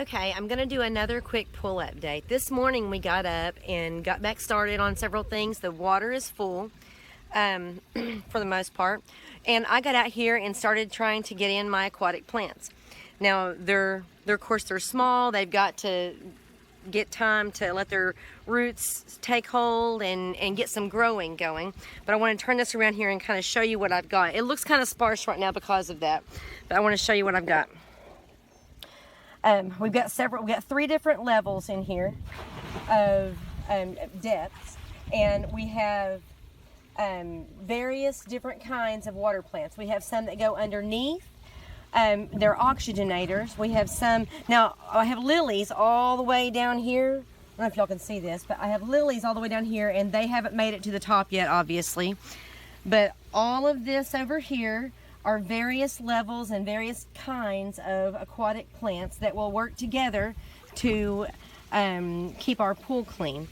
Okay, I'm going to do another quick pool update. This morning we got up and got back started on several things. The water is full for the most part. And I got out here and started trying to get in my aquatic plants. Now, of course, they're small. They've got to get time to let their roots take hold and get some growing going. But I want to turn this around here and kind of show you what I've got. It looks kind of sparse right now because of that, but I want to show you what I've got. We've got 3 different levels in here of depths, and we have various different kinds of water plants. We have some that go underneath. They're oxygenators. We have some, now I have lilies all the way down here. I don't know if y'all can see this, but I have lilies all the way down here, and they haven't made it to the top yet, obviously. But all of this over here are various levels and various kinds of aquatic plants that will work together to keep our pool clean.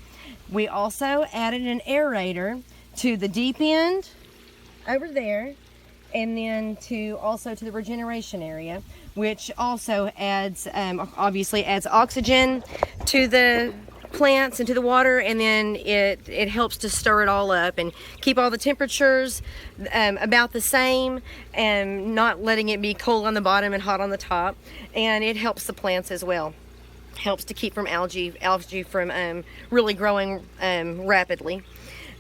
We also added an aerator to the deep end over there, and then also to the regeneration area, which also adds, obviously adds oxygen to the plants and to the water, and then it helps to stir it all up and keep all the temperatures about the same and not letting it be cold on the bottom and hot on the top. And it helps the plants as well. Helps to keep from algae from really growing rapidly.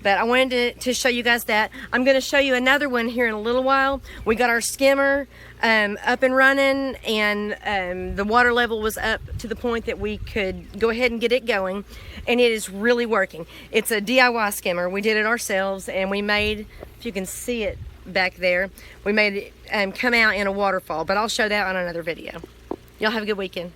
But I wanted to show you guys that. I'm going to show you another one here in a little while. We got our skimmer up and running, and the water level was up to the point that we could go ahead and get it going, and it is really working. It's a DIY skimmer. We did it ourselves, and we made, if you can see it back there, we made it come out in a waterfall, but I'll show that on another video. Y'all have a good weekend.